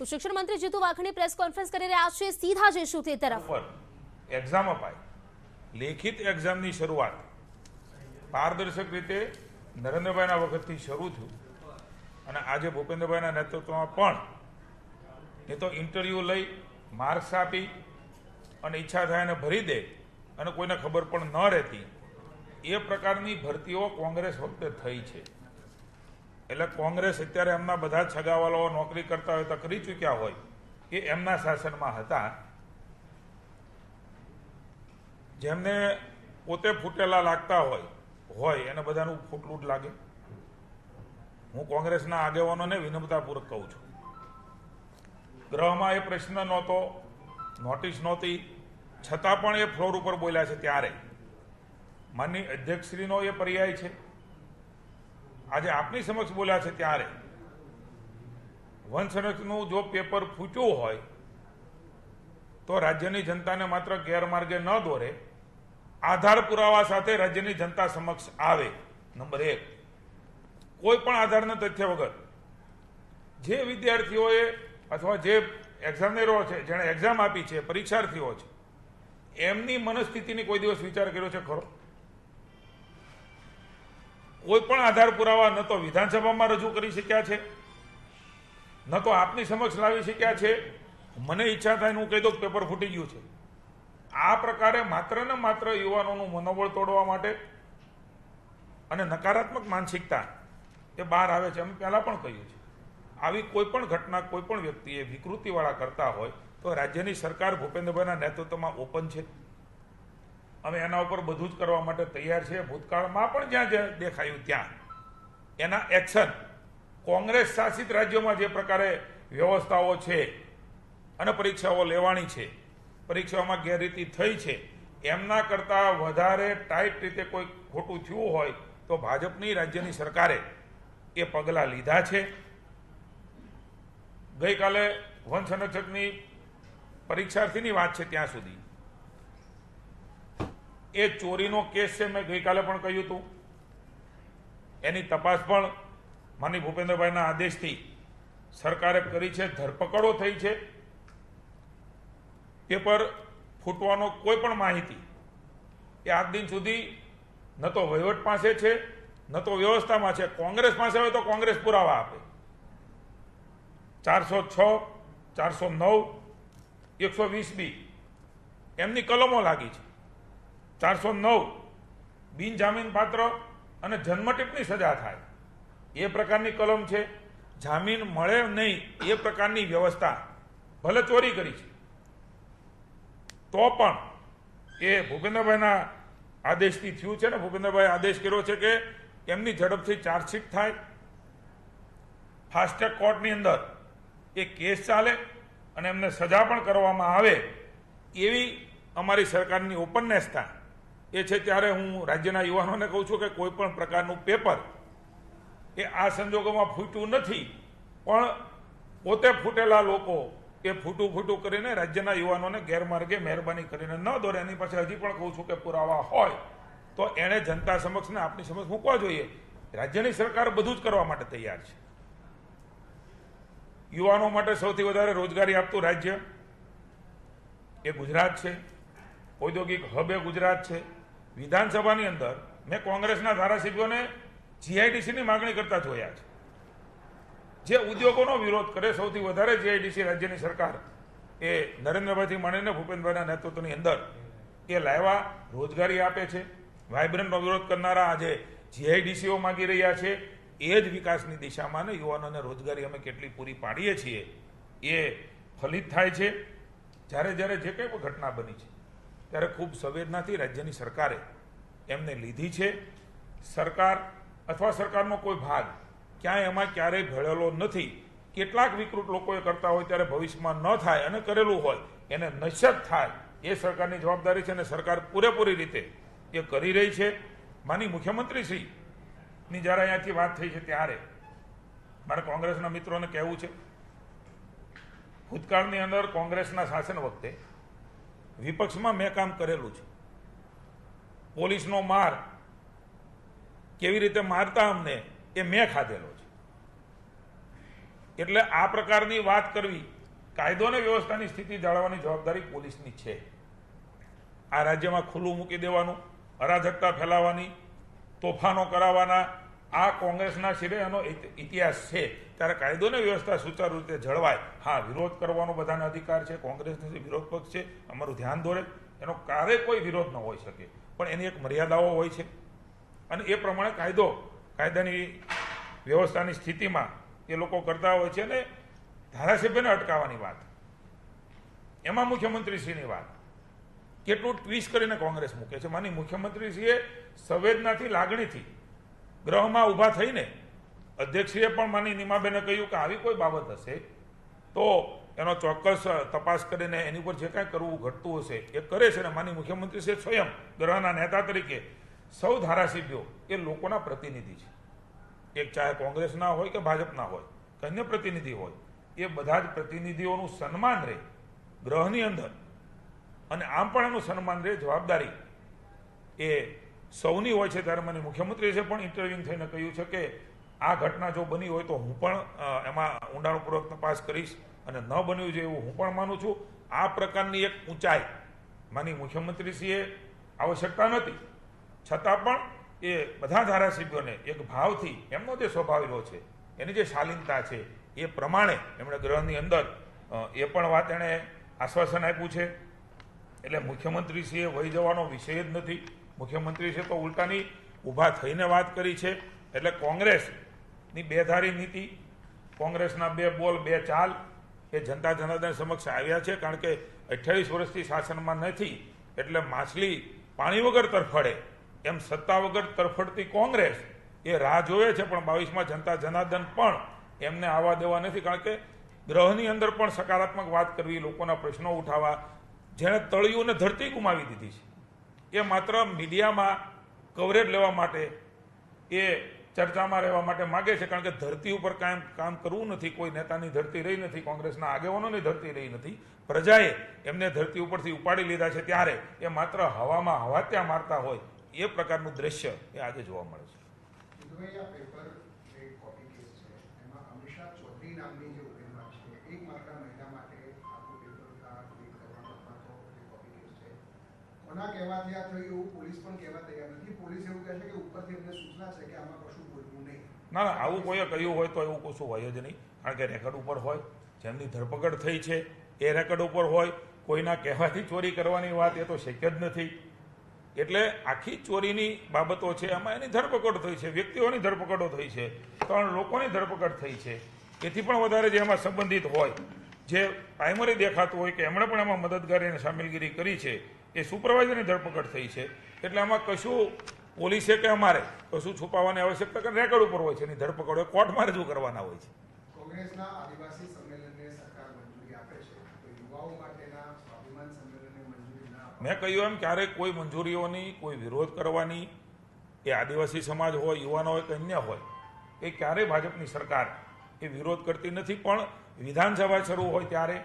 તો શિક્ષણ મંત્રી જીતુ વાઘાણી પ્રેસ કોન્ફરન્સ કરી રહ્યા છે, સીધા જઈશું તે તરફ। એક્ઝામ અપાય, લેખિત એક્ઝામની શરૂઆત પારદર્શક રીતે નરેન્દ્રભાઈના વખતથી શરૂ થયું અને આજે ભૂપેન્દ્રભાઈના નેતૃત્વમાં પણ એ તો ઇન્ટરવ્યૂ લઈ માર્ક્સ આપી અને ઈચ્છા થાય એને ભરી દે અને કોઈને ખબર પણ ન રહેતી એ પ્રકારની ભરતીઓ કોંગ્રેસ વખતે થઈ છે। એટલે કોંગ્રેસ અત્યારે એમના બધા છગાવાલાઓ નોકરી કરતા હોય તો કરી ચૂક્યા હોય એ એમના શાસનમાં હતા, જેમને પોતે ફૂટેલા લાગતા હોય એને બધાનું ફૂટલું જ લાગે। હું કોંગ્રેસના આગેવાનોને વિનમ્રતાપૂર્વક કહું છું, ગૃહમાં એ પ્રશ્ન નહોતો, નોટિસ નહોતી, છતાં પણ એ ફ્લોર ઉપર બોલ્યા છે ત્યારે માનની અધ્યક્ષશ્રીનો એ પર્યાય છે। આજે આપની સમક્ષ બોલ્યા છે ત્યારે વન સંરક્ષણનું જો પેપર ફૂટ્યું હોય તો રાજ્યની જનતાને માત્ર ગેરમાર્ગે ન દોરે, આધાર પુરાવા સાથે રાજ્યની જનતા સમક્ષ આવે। નંબર 1, કોઈ પણ આધારના તથ્ય વગર જે વિદ્યાર્થીઓએ અથવા જે એક્ઝામિનરો છે, જેણે એક્ઝામ આપી છે, પરીક્ષાર્થીઓ છે, એમની મનસ્થિતિની કોઈ દિવસ વિચાર કર્યો છે ખરો? કોઈ પણ આધાર પુરાવા ન તો વિધાનસભામાં રજૂ કરી શક્યા છે, ન તો આપની સમક્ષ લાવી શક્યા છે। મને ઈચ્છા થાય હું કહી દઉં પેપર ફૂટી ગયું છે। આ પ્રકારે માત્ર ને માત્ર યુવાનોનું મનોબળ તોડવા માટે અને નકારાત્મક માનસિકતા એ બહાર આવે છે। અમે પહેલા પણ કહ્યું છે, આવી કોઈ પણ ઘટના કોઈ પણ વ્યક્તિએ વિકૃતિવાળા કરતા હોય તો રાજ્યની સરકાર ભૂપેન્દ્રભાઈના નેતૃત્વમાં ઓપન છે। અમે એના ઉપર બધું જ કરવા માટે તૈયાર છીએ। ભૂતકાળમાં પણ જ્યાં જ્યાં દેખાયું ત્યાં એના એક્શન, કોંગ્રેસ શાસિત રાજ્યોમાં જે પ્રકારે વ્યવસ્થાઓ છે અને પરીક્ષાઓ લેવાની છે, પરીક્ષાઓમાં ગેરરીતિ થઈ છે, એમના કરતાં વધારે ટાઈટ રીતે કોઈ ખોટું થયું હોય તો ભાજપની રાજ્યની સરકારે એ પગલાં લીધા છે। ગઈકાલે વન સંરક્ષકની પરીક્ષાર્થીની વાત છે ત્યાં સુધી એ ચોરીનો કેસ છે, મેં ગઈકાલે પણ કહ્યું હતું, એની તપાસ પણ માનનીય ભૂપેન્દ્રભાઈના આદેશથી સરકારે કરી છે, ધરપકડો થઈ છે। પેપર ફૂટવાનો કોઈ પણ માહિતી એ આજ દિન સુધી ન તો વહીવટ પાસે છે ન તો વ્યવસ્થામાં છે। કોંગ્રેસ પાસે હોય તો કોંગ્રેસ પુરાવા આપે। 406, 409, 120B એમની કલમો લાગી છે। 409 બિનજામીન પાત્ર અને જન્મટીપની સજા થાય એ પ્રકારની કલમ છે। જામીન મળે નહીં એ પ્રકારની વ્યવસ્થા, ભલે ચોરી કરી છે તો પણ એ ભૂપેન્દ્રભાઈના આદેશથી થયું છે ને। ભૂપેન્દ્રભાઈએ આદેશ કર્યો છે કે એમની ઝડપથી ચાર્જશીટ થાય, ફાસ્ટ ટ્રેક કોર્ટની અંદર એ કેસ ચાલે અને એમને સજા પણ કરવામાં આવે, એવી અમારી સરકારની ઓપનનેસતા એ છે। ત્યારે હું રાજ્યના યુવાનોને કહું છું કે કોઈ પણ પ્રકારનું પેપર એ આ સંજોગોમાં ફૂટ્યું નથી, પણ પોતે ફૂટેલા લોકો એ ફૂટું કરીને રાજ્યના યુવાનોને ગેરમાર્ગે મહેરબાની કરીને ન દોરે। એની પાસે હજી પણ કહું છું કે પુરાવા હોય તો એણે જનતા સમક્ષ ને આપની સમક્ષ મૂકવા જોઈએ। રાજ્યની સરકાર બધું જ કરવા માટે તૈયાર છે। યુવાનો માટે સૌથી વધારે રોજગારી આપતું રાજ્ય એ ગુજરાત છે, ઔદ્યોગિક હબ એ ગુજરાત છે। વિધાનસભાની અંદર મેં કોંગ્રેસના ધારાસભ્યોને જીઆઈડીસીની માગણી કરતા જોયા છે, જે ઉદ્યોગોનો વિરોધ કરે। સૌથી વધારે જીઆઈડીસી રાજ્યની સરકાર એ નરેન્દ્રભાઈથી માંડીને ભૂપેન્દ્રભાઈના નેતૃત્વની અંદર એ લાવ્યા, રોજગારી આપે છે। વાઇબ્રન્ટનો વિરોધ કરનારા આજે જીઆઈડીસીઓ માગી રહ્યા છે। એ જ વિકાસની દિશામાં ને યુવાનોને રોજગારી અમે કેટલી પૂરી પાડીએ છીએ એ ફલિત થાય છે। જ્યારે જ્યારે જે કંઈ પણ ઘટના બની છે ત્યારે ખૂબ સંવેદનાથી રાજ્યની સરકારે એમને લીધી છે। સરકાર અથવા સરકારનો કોઈ ભાગ ક્યાંય એમાં ક્યારેય ભળેલો નથી। કેટલાક વિકૃત લોકોએ કરતા હોય ત્યારે ભવિષ્યમાં ન થાય અને કરેલું હોય એને નશ્યત થાય એ સરકારની જવાબદારી છે અને સરકાર પૂરેપૂરી રીતે એ કરી રહી છે। માની મુખ્યમંત્રીશ્રીની જ્યારે અહીંયાથી વાત થઈ છે ત્યારે મારે કોંગ્રેસના મિત્રોને કહેવું છે, ભૂતકાળની અંદર કોંગ્રેસના શાસન વખતે વિપક્ષમાં મેં કામ કરેલું છે। પોલીસનો માર કેવી રીતે મારતા અમને એ મેં ખાધેલો છે। એટલે આ પ્રકારની વાત કરવી, કાયદો અને વ્યવસ્થાની સ્થિતિ જાળવવાની જવાબદારી પોલીસની છે. આ રાજ્યમાં ખુલ્લું મૂકી દેવાનું, અરાજકતા ફેલાવવાની, તોફાનો કરાવવાના, આ કોંગ્રેસના શિરે એનો ઇતિહાસ છે. ત્યારે કાયદો અને વ્યવસ્થા સુચારુ રીતે જળવાય. હા, વિરોધ કરવાનો બધાને અધિકાર છે. કોંગ્રેસનો વિરોધ પક્ષ છે, અમારું ધ્યાન દોરે, એનો ક્યારેય કોઈ વિરોધ ન હોઈ શકે, પણ એની એક મર્યાદાઓ હોય છે અને એ પ્રમાણે કાયદાની વ્યવસ્થાની સ્થિતિમાં એ લોકો કરતા હોય છે. અને ધારાસભ્યને અટકાવવાની વાત, એમાં મુખ્યમંત્રીશ્રીની વાત કેટલું ટ્વિસ્ટ કરીને કોંગ્રેસ મૂકે છે. માની મુખ્યમંત્રીશ્રીએ સંવેદનાથી, લાગણીથી ગ્રહમાં ઊભા થઈને અધ્યક્ષશ્રીએ પણ માની નીમાબેને કહ્યું કે આવી કોઈ બાબત હશે તો એનો ચોક્કસ તપાસ કરીને એની ઉપર જે કાંઈ કરવું ઘટતું હશે એ કરે છે. અને માની મુખ્યમંત્રીશ્રીએ સ્વયં ગ્રહના નેતા તરીકે સૌ ધારાસભ્યો એ લોકોના પ્રતિનિધિ છે. એક ચાહે કોંગ્રેસના હોય કે ભાજપના હોય કે અન્ય પ્રતિનિધિ હોય, એ બધા જ પ્રતિનિધિઓનું સન્માન રહે ગ્રહની અંદર, અને આમ પણ એનું સન્માન રહે, જવાબદારી એ સૌની હોય છે. ત્યારે મને મુખ્યમંત્રીએ પણ ઇન્ટરવ્યુ થઈને કહ્યું છે કે આ ઘટના જો બની હોય તો હું પણ એમાં ઊંડાણપૂર્વક તપાસ કરીશ, અને ન બન્યું છે એવું હું પણ માનું છું. આ પ્રકારની એક ઊંચાઈ માની મુખ્યમંત્રીશ્રીએ આવશ્યકતા નથી, છતાં પણ એ બધા ધારાસભ્યોને એક ભાવથી એમનો જે સ્વભાવ રહ્યો છે, એની જે શાલીનતા છે, એ પ્રમાણે એમણે ગ્રહની અંદર એ પણ વાત એણે આશ્વાસન આપ્યું છે. એટલે મુખ્યમંત્રીશ્રીએ વહી જવાનો વિષય જ નથી. મુખ્યમંત્રીશ્રીએ તો ઉલટાની ઊભા થઈને વાત કરી છે. એટલે કોંગ્રેસની બેધારી નીતિ, કોંગ્રેસના બે બોલ બે ચાલ એ જનતા જનાર્દન સમક્ષ આવ્યા છે. કારણ કે 28 વર્ષથી શાસનમાં નથી, એટલે માછલી પાણી વગર તરફડે એમ સત્તા વગર તરફડતી કોંગ્રેસ એ રાહ જોવે છે. પણ 22માં જનતા જનાર્દન પણ એમને આવવા દેવા નથી. કારણ કે ગ્રહની અંદર પણ સકારાત્મક વાત કરવી, લોકોના પ્રશ્નો ઉઠાવવા, જેણે તળિયું અને ધરતી ગુમાવી દીધી છે, એ માત્ર મીડિયામાં કવરેજ લેવા માટે, એ ચર્ચામાં રહેવા માટે માગે છે. કારણ કે ધરતી ઉપર કાયમ કામ કરવું નથી. કોઈ નેતાની ધરતી રહી નથી, કોંગ્રેસના આગેવાનોની ધરતી રહી નથી. પ્રજાએ એમને ધરતી ઉપરથી ઉપાડી લીધા છે, ત્યારે એ માત્ર હવામાં હવાત્યા મારતા હોય એ પ્રકારનું દ્રશ્ય એ આજે જોવા મળે છે. ના ના, આવું કોઈએ કહ્યું હોય તો એવું કશું હોય જ નહીં. કારણ કે રેકર્ડ ઉપર હોય, જેમની ધરપકડ થઈ છે એ રેકર્ડ ઉપર હોય. કોઈના કહેવાથી ચોરી કરવાની વાત એ તો શક્ય જ નથી. એટલે આખી ચોરીની બાબતો છે, એમાં એની ધરપકડ થઈ છે, વ્યક્તિઓની ધરપકડો થઈ છે, 3 લોકોની ધરપકડ થઈ છે. એથી પણ વધારે જે એમાં સંબંધિત હોય, જે પ્રાઇમરી દેખાતું હોય કે એમણે પણ એમાં મદદગારી અને સામેલગીરી કરી છે, એ સુપરવાઇઝરની ધરપકડ થઈ છે. એટલે આમાં કશું પોલીસે કે અમારે કશું છુપાવવાની આવશ્યકતા કે રેકર્ડ ઉપર હોય છે, એની ધરપકડો કોર્ટમાં રજૂ કરવાના હોય છે. કોંગ્રેસના આદિવાસી સંમેલનને સરકાર મંજૂરી આપે છે, તો યુવાઓ માટેના સ્વાભિમાન સંમેલનને મંજૂરી ના આપે? મેં કહ્યું એમ, ક્યારેય કોઈ મંજૂરીઓની, કોઈ વિરોધ કરવાની, એ આદિવાસી સમાજ હોય, યુવાનો હોય કે અન્ય હોય, એ ક્યારેય ભાજપની સરકાર એ વિરોધ કરતી નથી. પણ વિધાનસભા શરૂ હોય ત્યારે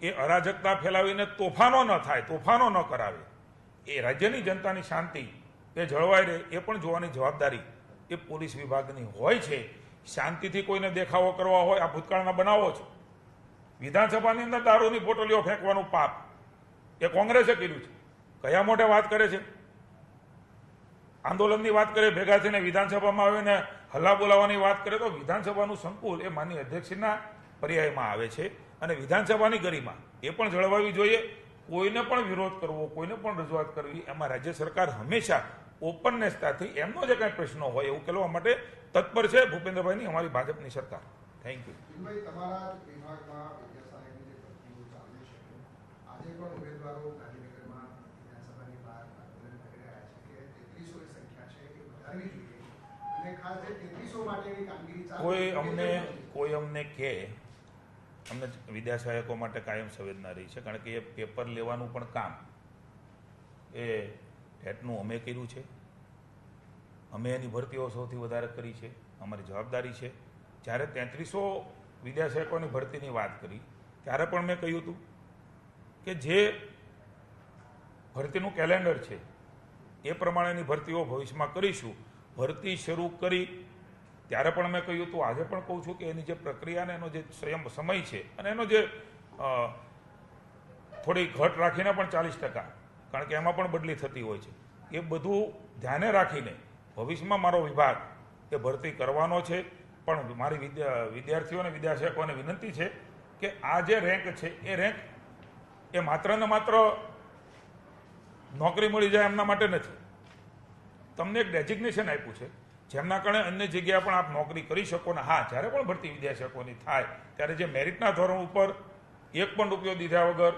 એ અરાજકતા ફેલાવીને તોફાનો ન થાય, તોફાનો ન કરાવે, એ રાજ્યની જનતાની શાંતિ એ જળવાઈ રહે, એ પણ જોવાની જવાબદારી એ પોલીસ વિભાગની હોય છે. શાંતિથી કોઈને દેખાવો કરવા હોય, આ ભૂતકાળના બનાવો છે. વિધાનસભાની અંદર દારૂની બોટલીઓ ફેંકવાનું પાપ એ કોંગ્રેસે કર્યું છે. કયા મોઢે વાત કરે છે? આંદોલનની વાત કરે, ભેગા થઈને વિધાનસભામાં આવીને હલ્લા બોલાવવાની વાત કરે, તો વિધાનસભાનું સંકુલ એ માનનીય અધ્યક્ષના પર્યાયમાં આવે છે. અને વિધાનસભાની ગરિમા એ પણ જળવાવી જોઈએ. કોઈને પણ વિરોધ કરવો, કોઈને પણ રજૂઆત કરવી, એમાં રાજ્ય સરકાર હંમેશા ઓપનનેસતાથી એમનો જે કાંઈ પ્રશ્નો હોય એ ઉકેલવા માટે તત્પર છે. ભૂપેન્દ્રભાઈની અમારી ભાજપની સરકાર. Thank you. તમારા વિભાગમાં વિદ્યાસાગરની જે ભરતીઓ ચાલુ છે, આજે પણ ઉમેદવારો ગાંધીનગરમાં વિધાનસભાની બહાર આંદોલન કરી રહ્યા છે કે 3300ની સંખ્યા છે એ વધારવી જોઈએ, અને ખાસ જે 3300 માટેની કામગીરી ચાલુ કોઈ અમને કે અમને વિદ્યાસહાયકો માટે કાયમ સંવેદના રહી છે. કારણ કે એ પેપર લેવાનું પણ કામ એ ટેટનું અમે કર્યું છે, અમે એની ભરતીઓ સૌથી વધારે કરી છે, અમારી જવાબદારી છે. જ્યારે 3300 વિદ્યાસહાયકોની ભરતીની વાત કરી ત્યારે પણ મેં કહ્યું હતું કે જે ભરતીનું કેલેન્ડર છે એ પ્રમાણેની ભરતીઓ ભવિષ્યમાં કરીશું. ભરતી શરૂ કરી ત્યારે પણ મેં કહ્યું હતું, આજે પણ કહું છું કે એની જે પ્રક્રિયા અને એનો જે સમય છે અને એનો જે થોડી ઘટ રાખીને પણ 40%, કારણ કે એમાં પણ બદલી થતી હોય છે, એ બધું ધ્યાને રાખીને ભવિષ્યમાં મારો વિભાગ એ ભરતી કરવાનો છે. પણ મારી વિદ્યાર્થીઓ અને વિદ્યાર્થીઓને વિનંતી છે કે આ જે રેન્ક છે એ રેન્ક એ માત્ર ને માત્ર નોકરી મળી જાય એમના માટે નથી. તમને એક ડેઝિગ્નેશન આપ્યું છે જેમના કારણે અન્ય જગ્યાએ પણ આપ નોકરી કરી શકો. ને હા, જ્યારે પણ ભરતી વિદ્યાર્થીઓની થાય ત્યારે જે મેરિટના ધોરણ ઉપર એક પણ રૂપિયો દીધા વગર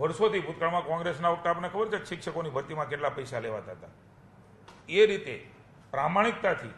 વર્ષોથી ભૂતકાળમાં કોંગ્રેસના વખતે આપણને ખબર છે શિક્ષકોની ભરતીમાં કેટલા પૈસા લેવાતા હતા, એ રીતે પ્રામાણિકતાથી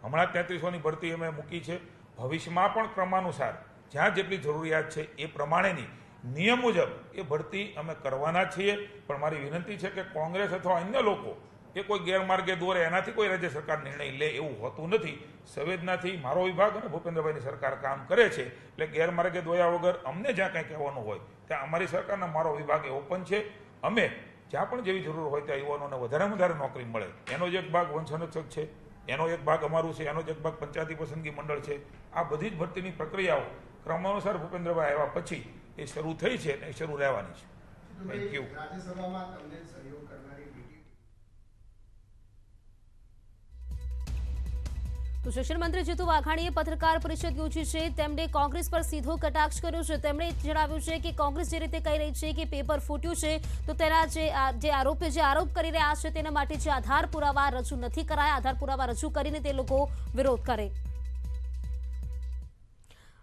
હમણાં 3300ની ભરતી અમે મૂકી છે. ભવિષ્યમાં પણ ક્રમાનુસાર જ્યાં જેટલી જરૂરિયાત છે એ પ્રમાણેની નિયમ મુજબ એ ભરતી અમે કરવાના છીએ. પણ મારી વિનંતી છે કે કોંગ્રેસ અથવા અન્ય લોકો એ કોઈ ગેરમાર્ગે દોરે એનાથી કોઈ રાજ્ય સરકાર નિર્ણય લે એવું હોતું નથી. સંવેદનાથી મારો વિભાગ અને ભૂપેન્દ્રભાઈની સરકાર કામ કરે છે. એટલે ગેરમાર્ગે દોયા વગર અમને જ્યાં કંઈ કહેવાનું હોય ત્યાં અમારી સરકારના મારો વિભાગ એ ઓપન છે. અમે જ્યાં પણ જેવી જરૂર હોય ત્યાં યુવાનોને વધારે વધારે નોકરી મળે એનો જ એક ભાગ વન સંરક્ષક છે, એનો એક ભાગ અમારું છે, એનો જ એક ભાગ પંચાયતી પસંદગી મંડળ છે. આ બધી જ ભરતીની પ્રક્રિયાઓ ક્રમાનુસાર ભૂપેન્દ્રભાઈ આવ્યા પછી એ શરૂ થઈ છે અને શરૂ રહેવાની છે. Thank you. રાજ્યસભામાં તમને સહયોગ કરનારી બીટી તો શિક્ષણ મંત્રી જીતુ વાઘાણીએ પત્રકાર પરિષદ યોજી છે. તેમણે કોંગ્રેસ પર સીધો કટાક્ષ કર્યો છે. તેમણે જણાવ્યું છે કે કોંગ્રેસ જે રીતે કહી રહી છે કે પેપર ફૂટ્યું છે, તો તેના જે આરોપ કરી રહ્યા છે તેના માટે જે આધાર પુરાવા રજૂ નથી કરાયા, આધાર પુરાવા રજૂ કરીને તે લોકો વિરોધ કરે.